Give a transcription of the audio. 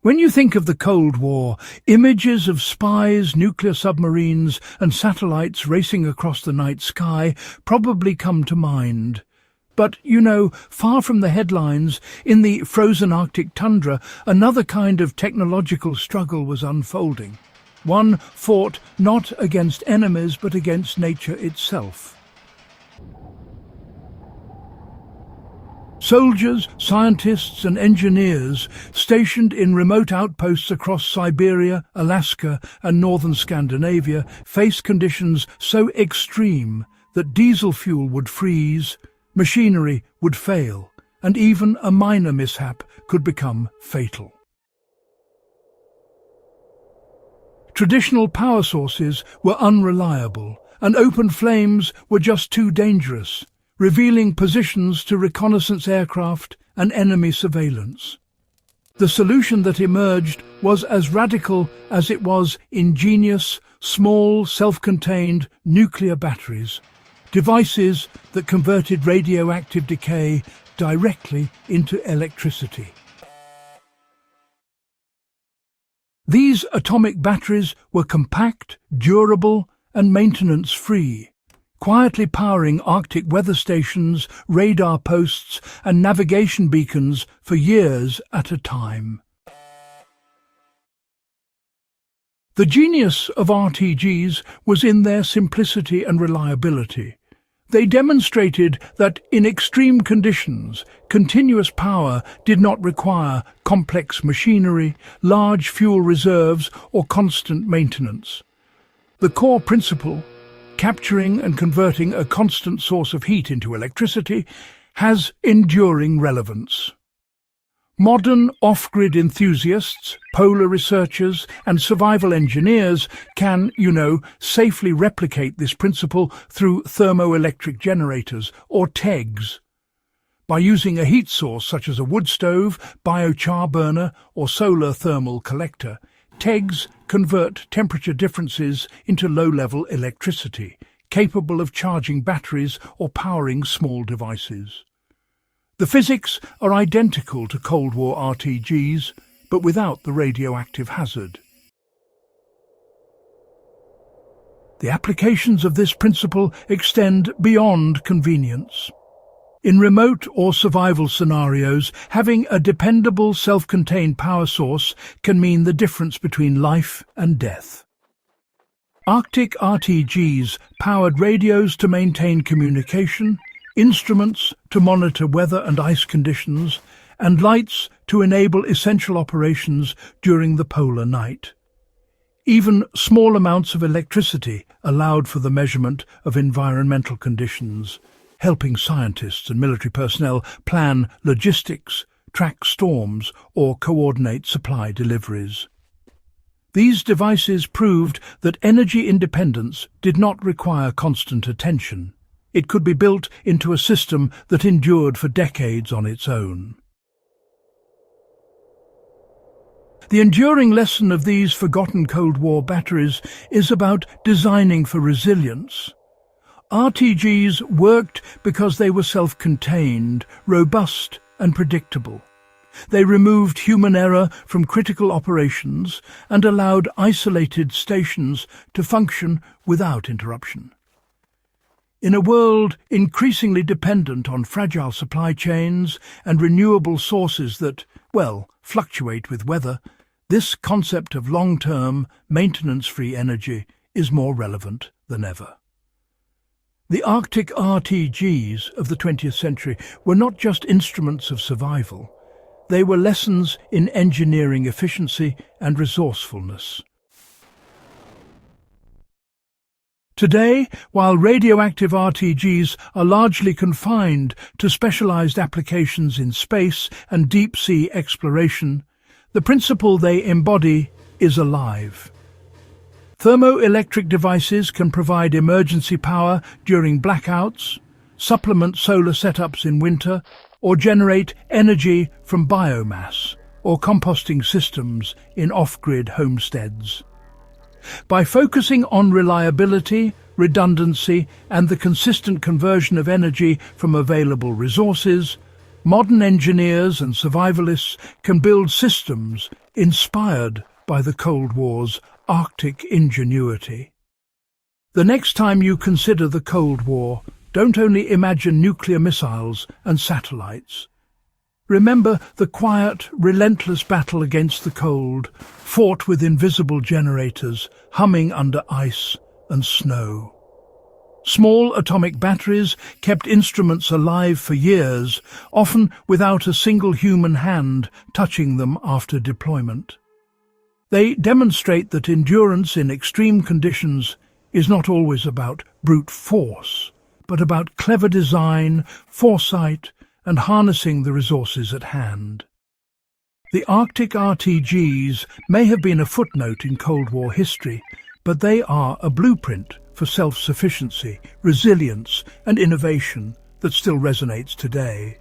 When you think of the Cold War, images of spies, nuclear submarines, and satellites racing across the night sky probably come to mind. But, far from the headlines, in the frozen Arctic tundra, another kind of technological struggle was unfolding. One fought not against enemies, but against nature itself. Soldiers, scientists and engineers stationed in remote outposts across Siberia, Alaska and northern Scandinavia faced conditions so extreme that diesel fuel would freeze, machinery would fail, and even a minor mishap could become fatal. Traditional power sources were unreliable, and open flames were just too dangerous, revealing positions to reconnaissance aircraft and enemy surveillance. The solution that emerged was as radical as it was ingenious, small, self-contained nuclear batteries, devices that converted radioactive decay directly into electricity. These atomic batteries were compact, durable, and maintenance-free, quietly powering Arctic weather stations, radar posts, and navigation beacons for years at a time. The genius of RTGs was in their simplicity and reliability. They demonstrated that in extreme conditions, continuous power did not require complex machinery, large fuel reserves, or constant maintenance. The core principle, capturing and converting a constant source of heat into electricity, has enduring relevance. Modern off-grid enthusiasts, polar researchers and survival engineers can, safely replicate this principle through thermoelectric generators, or TEGs. By using a heat source such as a wood stove, biochar burner or solar thermal collector, TEGs convert temperature differences into low-level electricity, capable of charging batteries or powering small devices. The physics are identical to Cold War RTGs, but without the radioactive hazard. The applications of this principle extend beyond convenience. In remote or survival scenarios, having a dependable, self-contained power source can mean the difference between life and death. Arctic RTGs powered radios to maintain communication, instruments to monitor weather and ice conditions, and lights to enable essential operations during the polar night. Even small amounts of electricity allowed for the measurement of environmental conditions, helping scientists and military personnel plan logistics, track storms, or coordinate supply deliveries. These devices proved that energy independence did not require constant attention. It could be built into a system that endured for decades on its own. The enduring lesson of these forgotten Cold War batteries is about designing for resilience. RTGs worked because they were self-contained, robust and predictable. They removed human error from critical operations and allowed isolated stations to function without interruption. In a world increasingly dependent on fragile supply chains and renewable sources that, fluctuate with weather, this concept of long-term, maintenance-free energy is more relevant than ever. The Arctic RTGs of the 20th century were not just instruments of survival. They were lessons in engineering efficiency and resourcefulness. Today, while radioactive RTGs are largely confined to specialized applications in space and deep-sea exploration, the principle they embody is alive. Thermoelectric devices can provide emergency power during blackouts, supplement solar setups in winter, or generate energy from biomass or composting systems in off-grid homesteads. By focusing on reliability, redundancy, and the consistent conversion of energy from available resources, Modern engineers and survivalists can build systems inspired by the Cold War's Arctic ingenuity. The next time you consider the Cold War, don't only imagine nuclear missiles and satellites. Remember the quiet, relentless battle against the cold, fought with invisible generators, humming under ice and snow. Small atomic batteries kept instruments alive for years, often without a single human hand touching them after deployment. They demonstrate that endurance in extreme conditions is not always about brute force, but about clever design, foresight, and harnessing the resources at hand. The Arctic RTGs may have been a footnote in Cold War history, but they are a blueprint for self-sufficiency, resilience, and innovation that still resonates today.